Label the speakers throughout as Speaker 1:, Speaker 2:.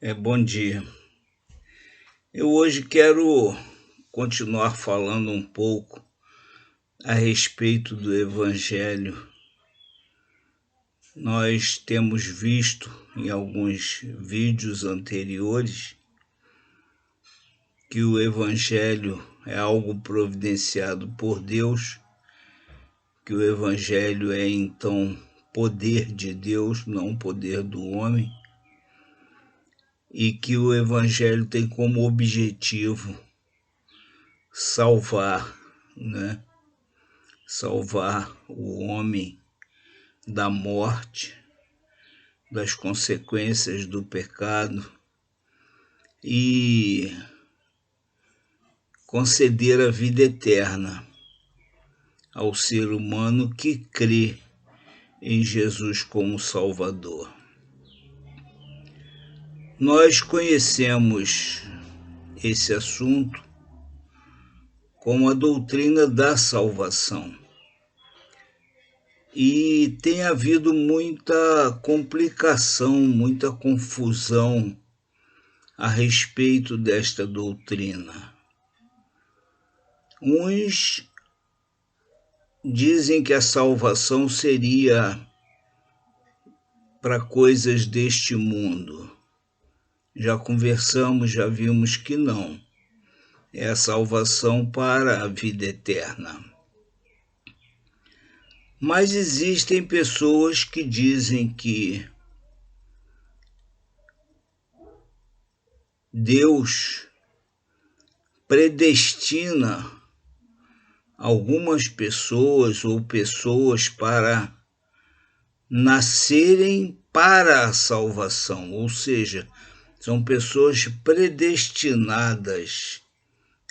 Speaker 1: Bom dia. Eu hoje quero continuar falando um pouco a respeito do Evangelho. Nós temos visto em alguns vídeos anteriores que o Evangelho é algo providenciado por Deus, que o Evangelho é então poder de Deus, não poder do homem, e que o Evangelho tem como objetivo salvar, né? Salvar o homem da morte, das consequências do pecado e conceder a vida eterna ao ser humano que crê em Jesus como Salvador. Nós conhecemos esse assunto como a doutrina da salvação. E tem havido muita complicação, muita confusão a respeito desta doutrina. Uns dizem que a salvação seria para coisas deste mundo. Já conversamos, já vimos que não. É a salvação para a vida eterna. Mas existem pessoas que dizem que Deus predestina algumas pessoas ou pessoas para nascerem para a salvação, ou seja, são pessoas predestinadas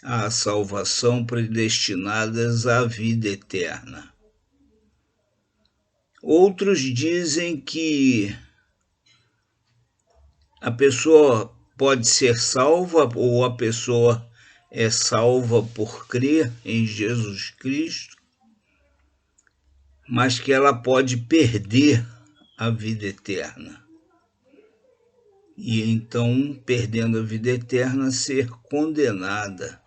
Speaker 1: à salvação, predestinadas à vida eterna. Outros dizem que a pessoa pode ser salva ou a pessoa é salva por crer em Jesus Cristo, mas que ela pode perder a vida eterna. E então, perdendo a vida eterna, ser condenada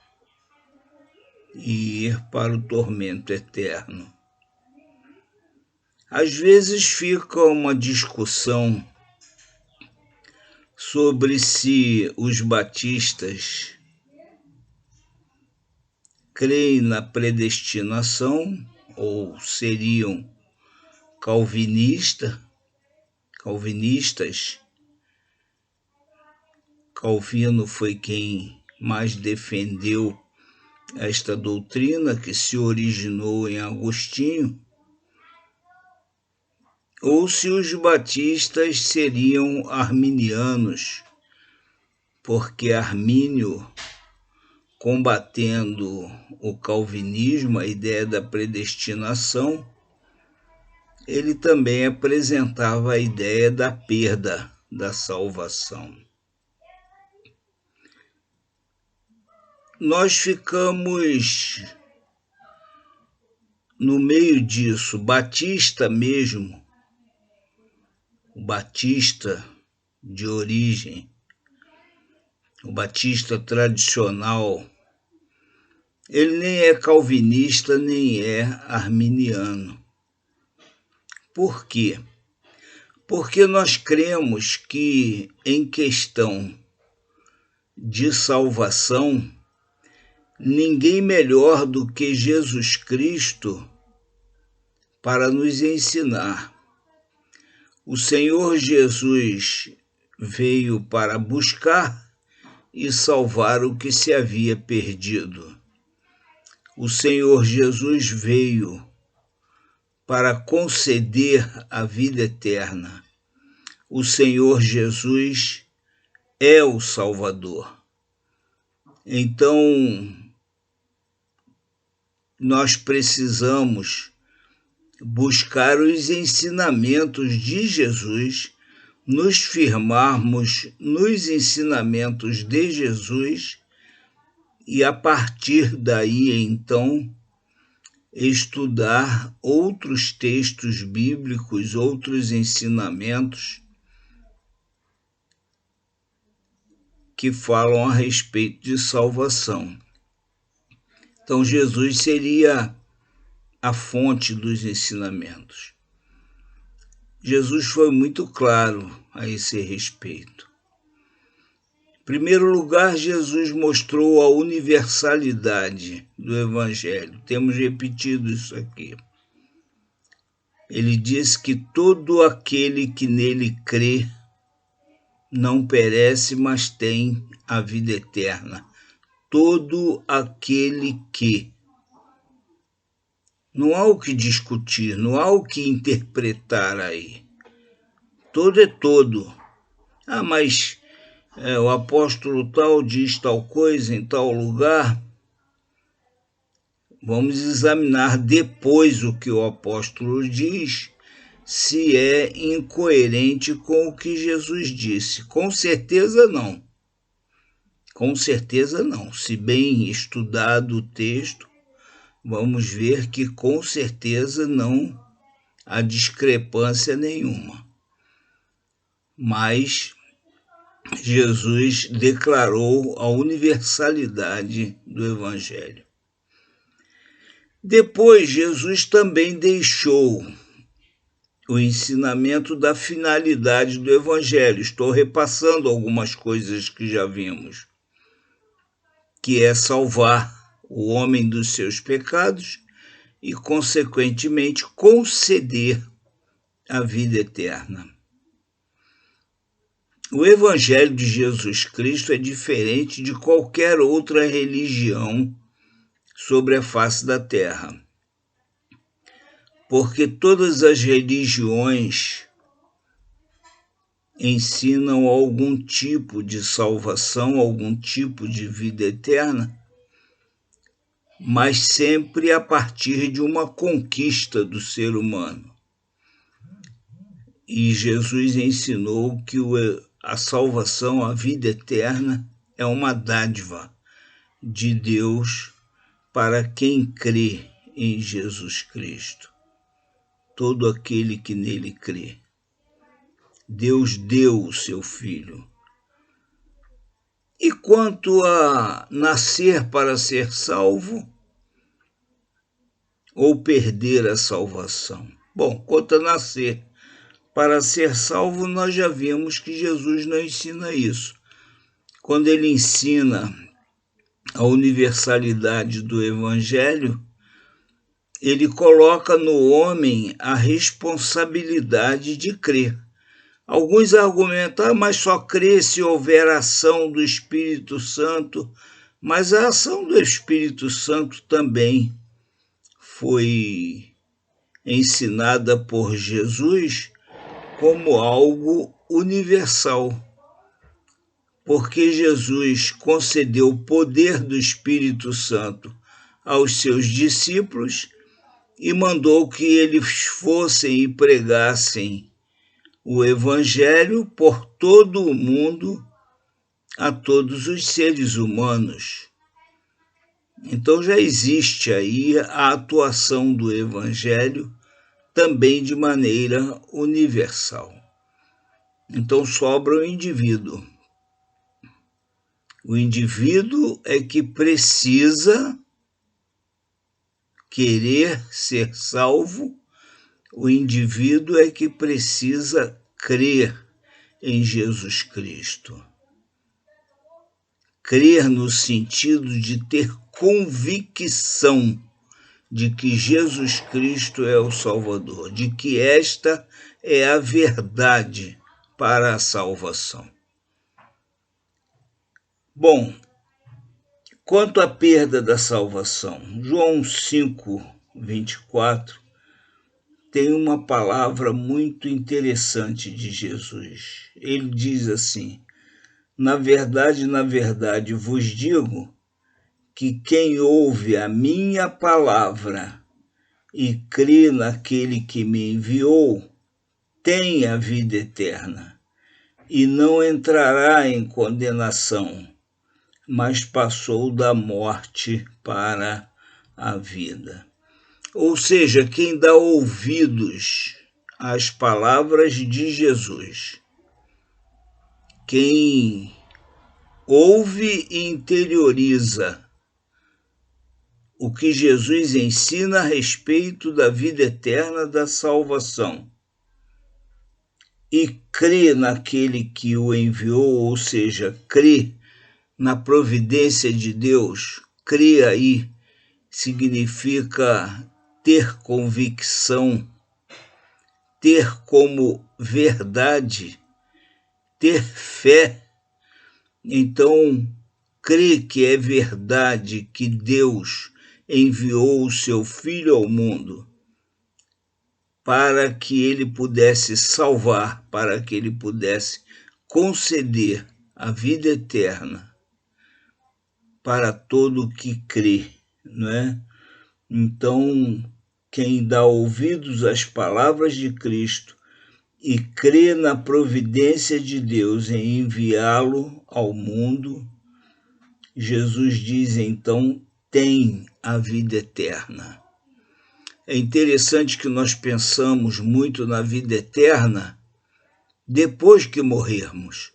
Speaker 1: e ir para o tormento eterno. Às vezes fica uma discussão sobre se os batistas creem na predestinação ou seriam calvinistas. Calvino foi quem mais defendeu esta doutrina, que se originou em Agostinho, ou se os batistas seriam arminianos, porque Armínio, combatendo o calvinismo, a ideia da predestinação, ele também apresentava a ideia da perda da salvação. Nós ficamos no meio disso. Batista mesmo, o batista de origem, o batista tradicional, ele nem é calvinista, nem é arminiano. Por quê? Porque nós cremos que, em questão de salvação, ninguém melhor do que Jesus Cristo para nos ensinar. O Senhor Jesus veio para buscar e salvar o que se havia perdido. O Senhor Jesus veio para conceder a vida eterna. O Senhor Jesus é o Salvador. Então, nós precisamos buscar os ensinamentos de Jesus, nos firmarmos nos ensinamentos de Jesus e, a partir daí, então, estudar outros textos bíblicos, outros ensinamentos que falam a respeito de salvação. Então, Jesus seria a fonte dos ensinamentos. Jesus foi muito claro a esse respeito. Em primeiro lugar, Jesus mostrou a universalidade do Evangelho. Temos repetido isso aqui. Ele diz que todo aquele que nele crê não perece, mas tem a vida eterna. Todo aquele que. Não há o que discutir, não há o que interpretar aí. Todo é todo. Ah, mas o apóstolo tal diz tal coisa em tal lugar. Vamos examinar depois o que o apóstolo diz, se é incoerente com o que Jesus disse. Com certeza não. Com certeza não. Se bem estudado o texto, vamos ver que com certeza não há discrepância nenhuma. Mas Jesus declarou a universalidade do Evangelho. Depois, Jesus também deixou o ensinamento da finalidade do Evangelho. Estou repassando algumas coisas que já vimos, que é salvar o homem dos seus pecados e, consequentemente, conceder a vida eterna. O Evangelho de Jesus Cristo é diferente de qualquer outra religião sobre a face da terra, porque todas as religiões ensinam algum tipo de salvação, algum tipo de vida eterna, mas sempre a partir de uma conquista do ser humano. E Jesus ensinou que a salvação, a vida eterna, é uma dádiva de Deus para quem crê em Jesus Cristo. Todo aquele que nele crê. Deus deu o seu Filho. E quanto a nascer para ser salvo ou perder a salvação? Bom, quanto a nascer para ser salvo, nós já vimos que Jesus não ensina isso. Quando ele ensina a universalidade do Evangelho, ele coloca no homem a responsabilidade de crer. Alguns argumentam, mas só crê se houver ação do Espírito Santo, mas a ação do Espírito Santo também foi ensinada por Jesus como algo universal, porque Jesus concedeu o poder do Espírito Santo aos seus discípulos e mandou que eles fossem e pregassem o Evangelho por todo o mundo a todos os seres humanos. Então já existe aí a atuação do Evangelho também de maneira universal. Então sobra o indivíduo. O indivíduo é que precisa querer ser salvo, o indivíduo é que precisa crer em Jesus Cristo. Crer no sentido de ter convicção de que Jesus Cristo é o Salvador, de que esta é a verdade para a salvação. Bom, quanto à perda da salvação, João 5:24 tem uma palavra muito interessante de Jesus. Ele diz assim: na verdade, vos digo que quem ouve a minha palavra e crê naquele que me enviou, tem a vida eterna e não entrará em condenação, mas passou da morte para a vida. Ou seja, quem dá ouvidos às palavras de Jesus, quem ouve e interioriza o que Jesus ensina a respeito da vida eterna, da salvação, e crê naquele que o enviou, ou seja, crê na providência de Deus, crê aí significa ter convicção, ter como verdade, ter fé. Então, crê que é verdade que Deus enviou o seu Filho ao mundo para que ele pudesse salvar, para que ele pudesse conceder a vida eterna para todo que crê, não é? Então, quem dá ouvidos às palavras de Cristo e crê na providência de Deus em enviá-lo ao mundo, Jesus diz então, tem a vida eterna. É interessante que nós pensamos muito na vida eterna depois que morrermos.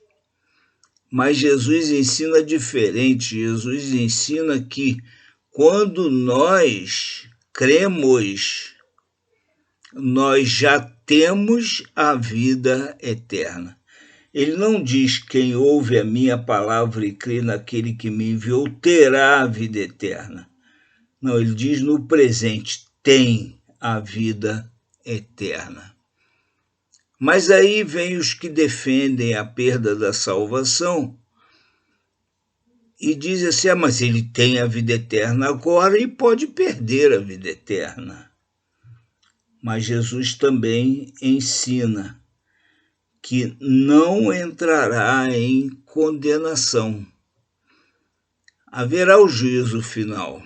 Speaker 1: Mas Jesus ensina diferente. Jesus ensina que quando nós cremos, nós já temos a vida eterna. Ele não diz quem ouve a minha palavra e crê naquele que me enviou terá a vida eterna. Não, ele diz no presente, tem a vida eterna. Mas aí vem os que defendem a perda da salvação e dizem assim, mas ele tem a vida eterna agora e pode perder a vida eterna. Mas Jesus também ensina que não entrará em condenação. Haverá o juízo final.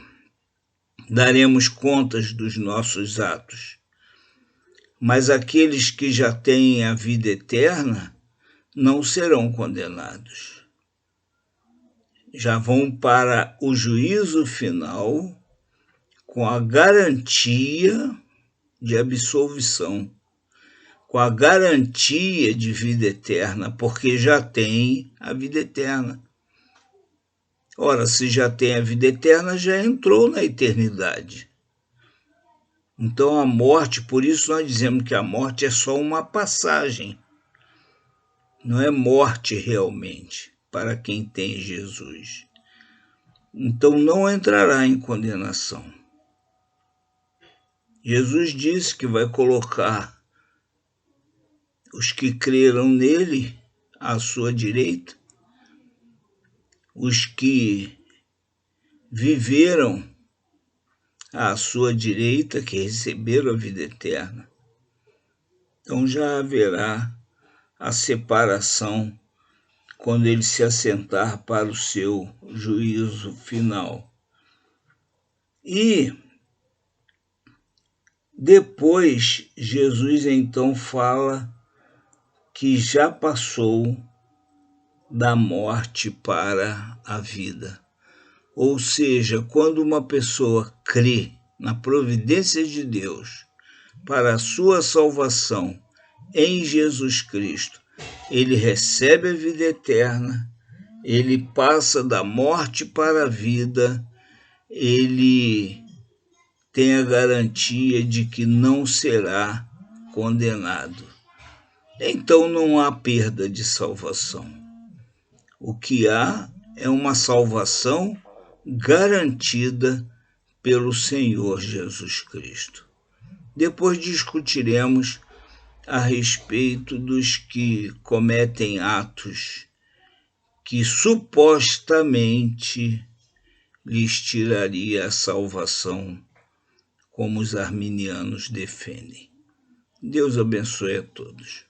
Speaker 1: Daremos contas dos nossos atos. Mas aqueles que já têm a vida eterna não serão condenados. Já vão para o juízo final com a garantia de absolvição, com a garantia de vida eterna, porque já têm a vida eterna. Ora, se já tem a vida eterna, já entrou na eternidade. Então a morte, por isso nós dizemos que a morte é só uma passagem. Não é morte realmente para quem tem Jesus. Então não entrará em condenação. Jesus disse que vai colocar os que creram nele à sua direita, os que viveram à sua direita, que receberam a vida eterna. Então já haverá a separação quando ele se assentar para o seu juízo final. E depois Jesus então fala que já passou da morte para a vida. Ou seja, quando uma pessoa crê na providência de Deus para a sua salvação em Jesus Cristo, ele recebe a vida eterna, ele passa da morte para a vida, ele tem a garantia de que não será condenado. Então não há perda de salvação. O que há é uma salvação garantida pelo Senhor Jesus Cristo. Depois discutiremos a respeito dos que cometem atos que supostamente lhes tiraria a salvação, como os arminianos defendem. Deus abençoe a todos.